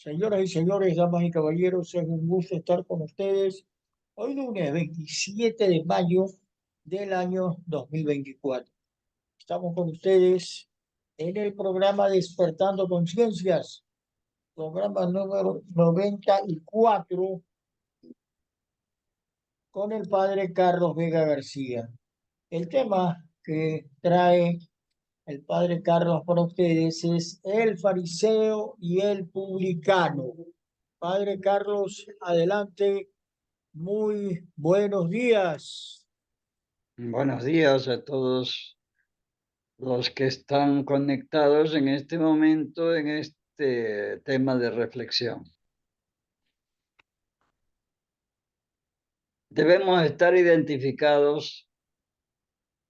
Señoras y señores, damas y caballeros, es un gusto estar con ustedes hoy lunes 27 de mayo del año 2024. Estamos con ustedes en el programa Despertando Conciencias, programa número 94, con el padre Carlos Vega García. El tema que trae el padre Carlos para ustedes es el fariseo y el publicano. Padre Carlos, adelante. Muy buenos días. Buenos días a todos los que están conectados en este momento en este tema de reflexión. Debemos estar identificados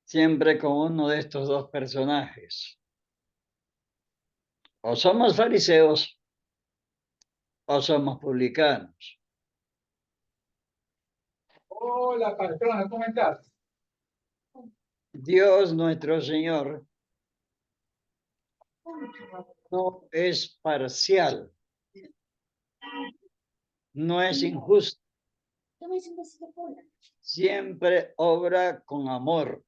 siempre con uno de estos dos personajes. O somos fariseos o somos publicanos. Hola, patrona, ¿cómo estás? Dios nuestro Señor no es parcial, no es injusto, siempre obra con amor.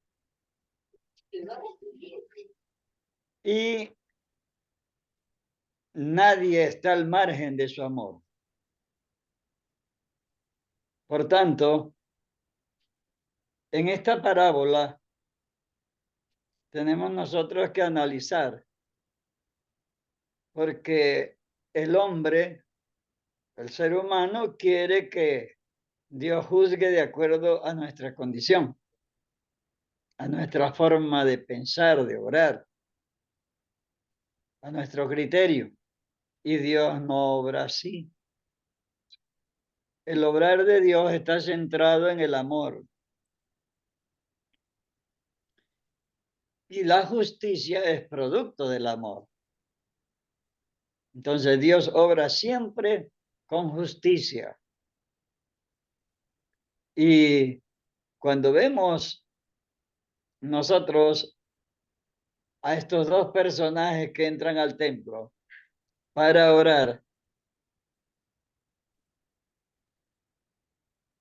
Y nadie está al margen de su amor. Por tanto, en esta parábola tenemos nosotros que analizar, porque el hombre, el ser humano, quiere que Dios juzgue de acuerdo a nuestra condición, a nuestra forma de pensar, de orar, a nuestro criterio. Y Dios no obra así. El obrar de Dios está centrado en el amor. Y la justicia es producto del amor. Entonces Dios obra siempre con justicia. Y cuando vemos nosotros a estos dos personajes que entran al templo para orar,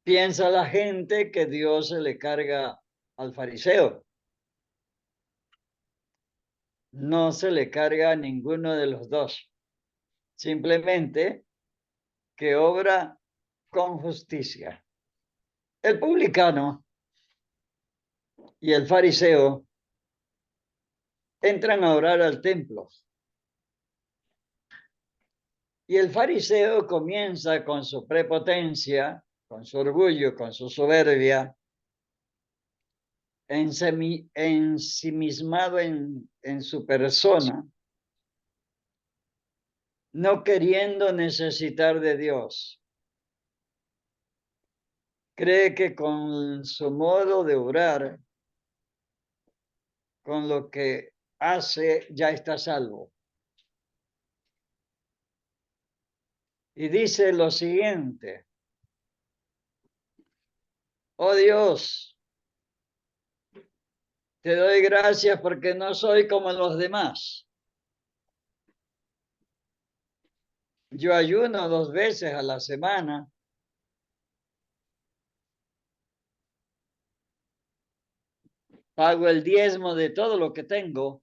piensa la gente que Dios se le carga al fariseo. No se le carga a ninguno de los dos. Simplemente que obra con justicia. El publicano y el fariseo entran a orar al templo. Y el fariseo comienza con su prepotencia, con su orgullo, con su soberbia, ensimismado en su persona, no queriendo necesitar de Dios. Cree que con su modo de orar, con lo que hace, ya está salvo. Y dice lo siguiente: oh Dios, te doy gracias porque no soy como los demás. Yo ayuno 2 veces a la semana. Pago el diezmo de todo lo que tengo.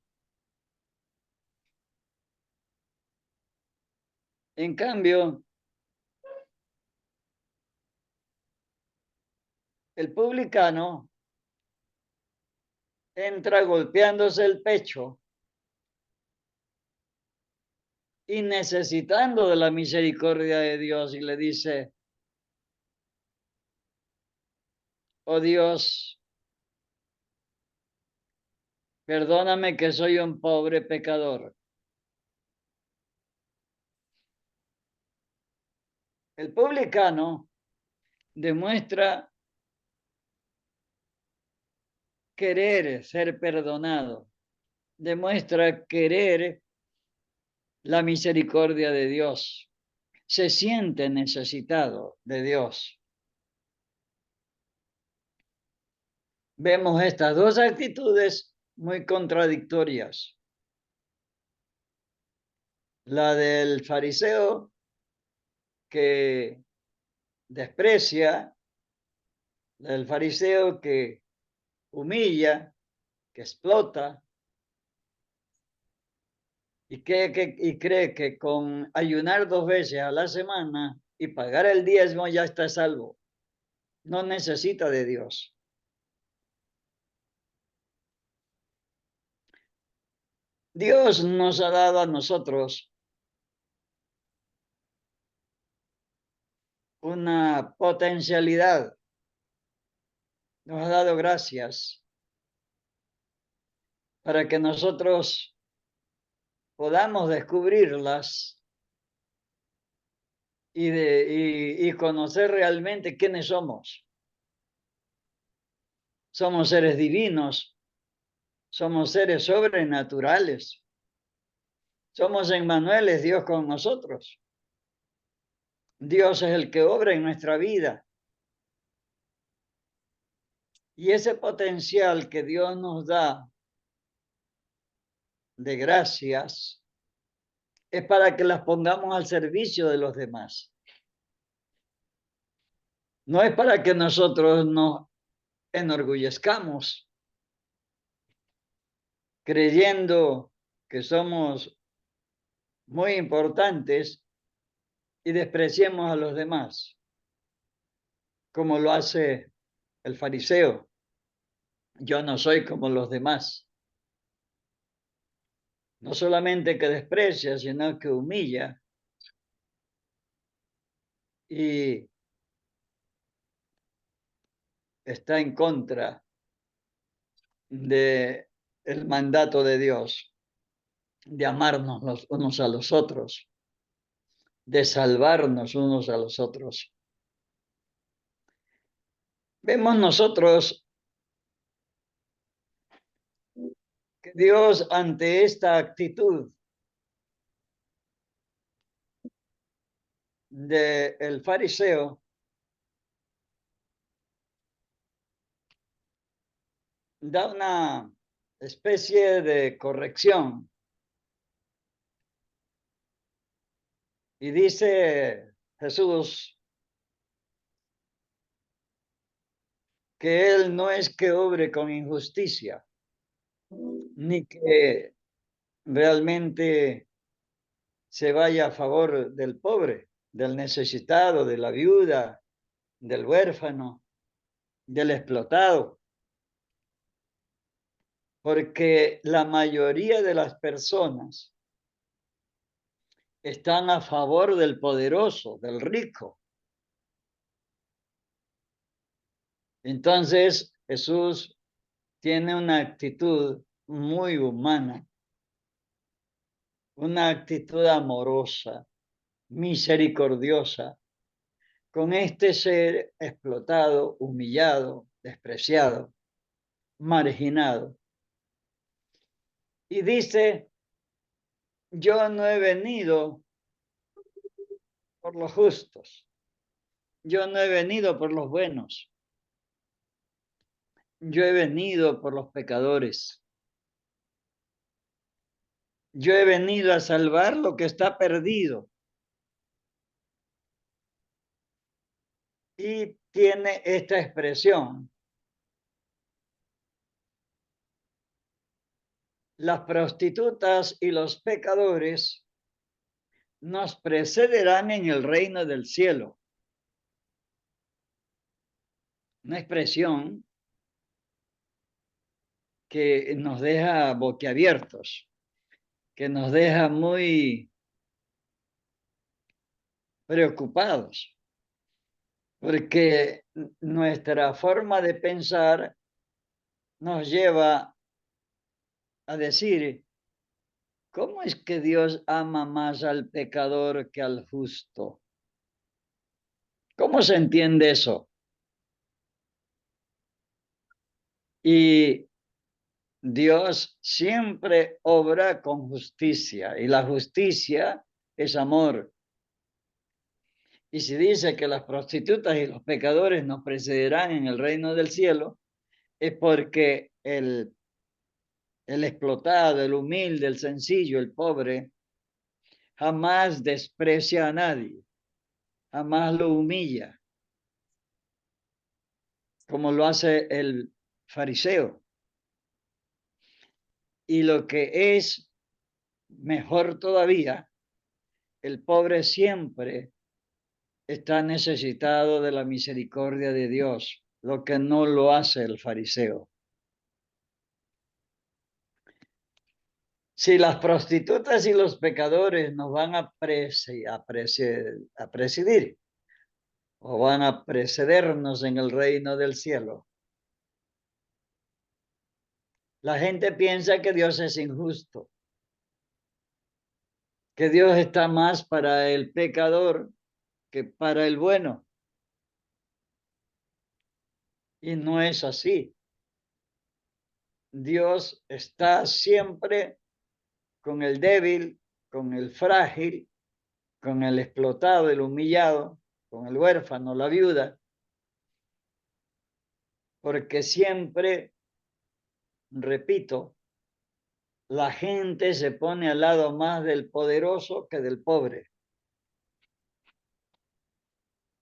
En cambio, el publicano entra golpeándose el pecho y necesitando de la misericordia de Dios y le dice: oh Dios, perdóname que soy un pobre pecador. El publicano demuestra querer ser perdonado, demuestra querer la misericordia de Dios, se siente necesitado de Dios. Vemos estas dos actitudes muy contradictorias. La del fariseo que desprecia, la del fariseo que humilla, que explota, y cree que con ayunar 2 veces a la semana y pagar el diezmo ya está salvo. No necesita de Dios. Dios nos ha dado a nosotros una potencialidad, nos ha dado gracias para que nosotros podamos descubrirlas y conocer realmente quiénes somos. Somos seres divinos, somos seres sobrenaturales, somos Emmanuel, es Dios con nosotros. Dios es el que obra en nuestra vida. Y ese potencial que Dios nos da de gracias es para que las pongamos al servicio de los demás. No es para que nosotros nos enorgullezcamos creyendo que somos muy importantes y despreciemos a los demás, como lo hace el fariseo. Yo no soy como los demás. No solamente que desprecia, sino que humilla y está en contra de el mandato de Dios, de amarnos los unos a los otros, de salvarnos unos a los otros. Vemos nosotros que Dios, ante esta actitud del fariseo, da una especie de corrección y dice Jesús que Él no es que obre con injusticia, ni que realmente se vaya a favor del pobre, del necesitado, de la viuda, del huérfano, del explotado, porque la mayoría de las personas están a favor del poderoso, del rico. Entonces Jesús tiene una actitud muy humana, una actitud amorosa, misericordiosa, con este ser explotado, humillado, despreciado, marginado. Y dice, yo no he venido por los justos, yo no he venido por los buenos, yo he venido por los pecadores. Yo he venido a salvar lo que está perdido. Y tiene esta expresión. Las prostitutas y los pecadores nos precederán en el reino del cielo. Una expresión que nos deja boquiabiertos, que nos deja muy preocupados, porque nuestra forma de pensar nos lleva a decir, ¿cómo es que Dios ama más al pecador que al justo? ¿Cómo se entiende eso? Y Dios siempre obra con justicia y la justicia es amor. Y si dice que las prostitutas y los pecadores nos precederán en el reino del cielo, es porque el explotado, el humilde, el sencillo, el pobre, jamás desprecia a nadie. jamás lo humilla, como lo hace el fariseo. Y lo que es mejor todavía, el pobre siempre está necesitado de la misericordia de Dios, lo que no lo hace el fariseo. Si las prostitutas y los pecadores nos van a presidir o van a precedernos en el reino del cielo, la gente piensa que Dios es injusto, que Dios está más para el pecador que para el bueno. Y no es así. Dios está siempre con el débil, con el frágil, con el explotado, el humillado, con el huérfano, la viuda, porque siempre, repito, la gente se pone al lado más del poderoso que del pobre.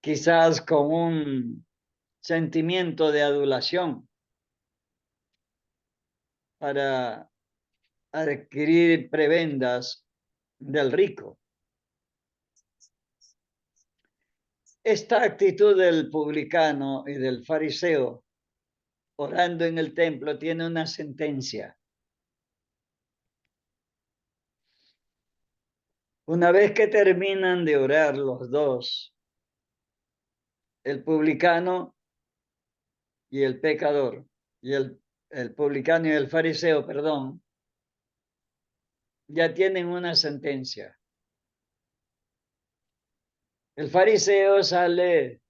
Quizás con un sentimiento de adulación para adquirir prebendas del rico. Esta actitud del publicano y del fariseo orando en el templo tiene una sentencia. Una vez que terminan de orar los dos, el publicano y el pecador, y el publicano y el fariseo, perdón, ya tienen una sentencia. El fariseo sale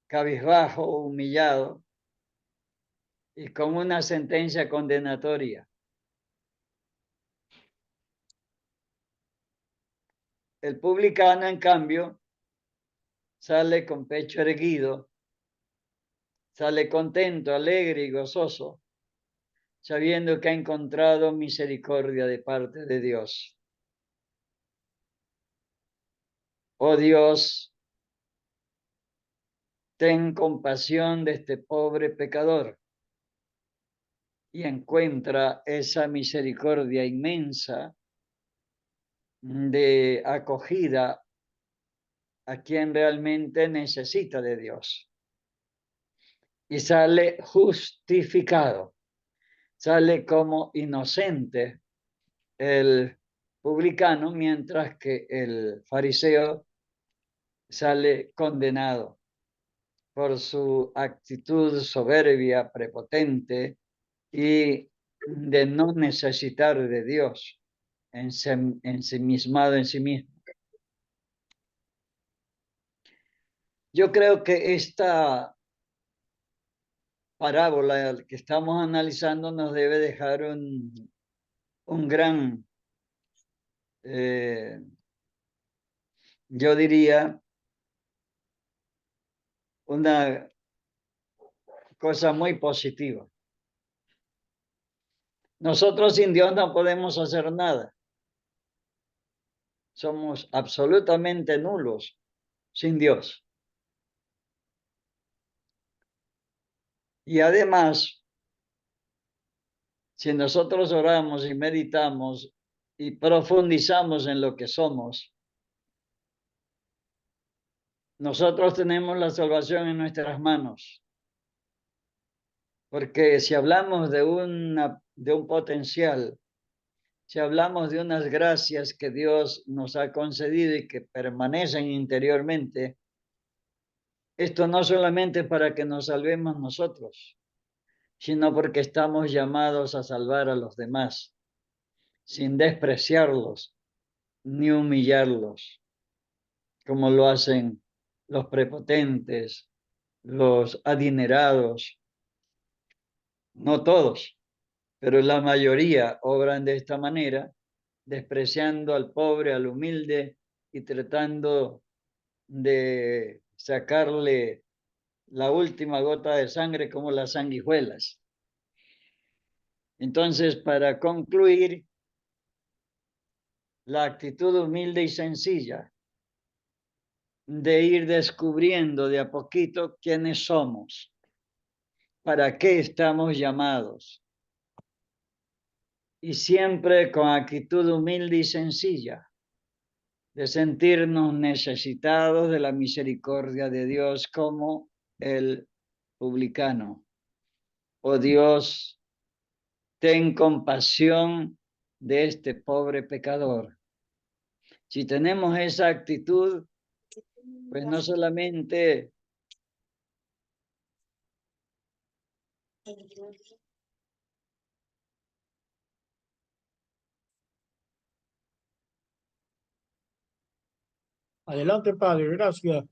cabizbajo, humillado y con una sentencia condenatoria. El publicano, en cambio, sale con pecho erguido, sale contento, alegre y gozoso, sabiendo que ha encontrado misericordia de parte de Dios. Oh Dios, ten compasión de este pobre pecador y encuentra esa misericordia inmensa de acogida a quien realmente necesita de Dios. Y sale justificado, sale como inocente el publicano, mientras que el fariseo sale condenado por su actitud soberbia, prepotente y de no necesitar de Dios, ensimismado en sí mismo. Yo creo que esta parábola que estamos analizando nos debe dejar un gran, yo diría, una cosa muy positiva. Nosotros sin Dios no podemos hacer nada. Somos absolutamente nulos sin Dios. Y además, si nosotros oramos y meditamos y profundizamos en lo que somos, nosotros tenemos la salvación en nuestras manos. Porque si hablamos de un potencial, si hablamos de unas gracias que Dios nos ha concedido y que permanecen interiormente, esto no solamente para que nos salvemos nosotros, sino porque estamos llamados a salvar a los demás, sin despreciarlos ni humillarlos, como lo hacen los prepotentes, los adinerados. No todos, pero la mayoría obran de esta manera, despreciando al pobre, al humilde y tratando de sacarle la última gota de sangre como las sanguijuelas. Entonces, para concluir, la actitud humilde y sencilla de ir descubriendo de a poquito quiénes somos, para qué estamos llamados, y siempre con actitud humilde y sencilla, de sentirnos necesitados de la misericordia de Dios como el publicano. Oh Dios, ten compasión de este pobre pecador. Si tenemos esa actitud, pues no solamente Adelante, Padre, gracias.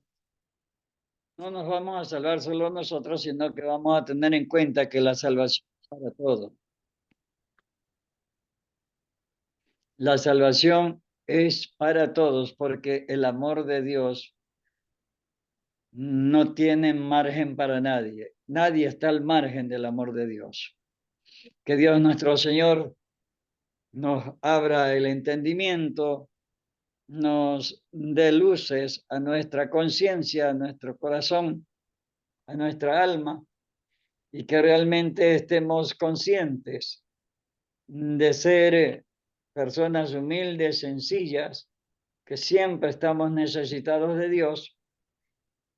no nos vamos a salvar solo nosotros, sino que vamos a tener en cuenta que la salvación es para todos. La salvación es para todos porque el amor de Dios no tiene margen para nadie. Nadie está al margen del amor de Dios. Que Dios nuestro Señor nos abra el entendimiento, nos dé luces a nuestra conciencia, a nuestro corazón, a nuestra alma, y que realmente estemos conscientes de ser personas humildes, sencillas, que siempre estamos necesitados de Dios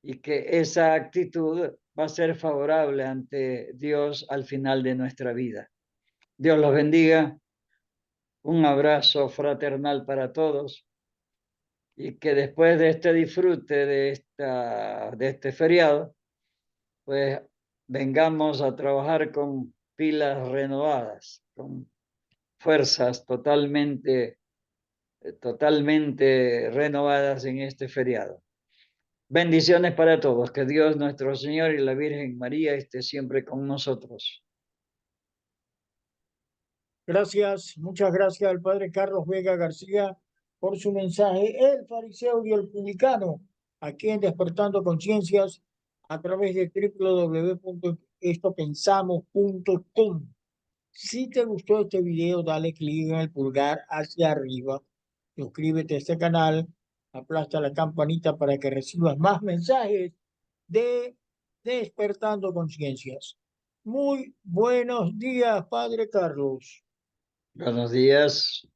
y que esa actitud va a ser favorable ante Dios al final de nuestra vida. Dios los bendiga. Un abrazo fraternal para todos y que después de este disfrute de este feriado, pues vengamos a trabajar con pilas renovadas, con fuerzas totalmente renovadas en este feriado. Bendiciones para todos. Que Dios nuestro Señor y la Virgen María esté siempre con nosotros. Gracias, muchas gracias al Padre Carlos Vega García por su mensaje. El fariseo y el publicano, aquí en Despertando Conciencias, a través de www.estopensamos.com. Si te gustó este video, dale clic en el pulgar hacia arriba, suscríbete a este canal, aplasta la campanita para que recibas más mensajes de Despertando Conciencias. Muy buenos días, Padre Carlos. Buenos días.